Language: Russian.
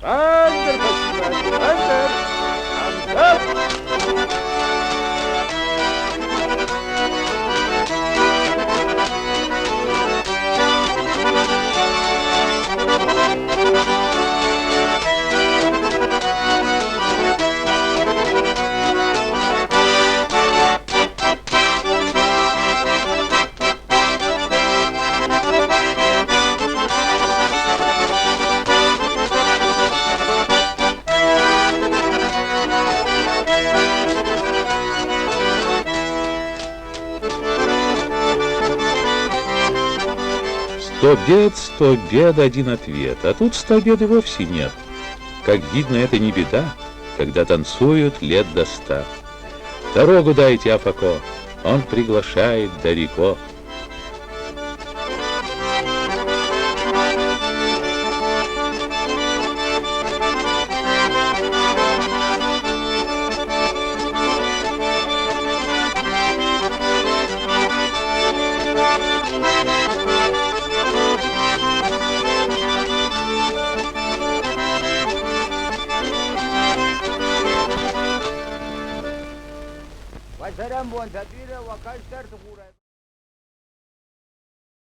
Андер, почему? Андер! Андер! Сто бед, один ответ, а тут 100 бед и вовсе нет. Как видно, это не беда, когда танцуют лет до 100. Дорогу дайте, Афако, он приглашает далеко. Başaran bu anta bir vakal tertu kuray.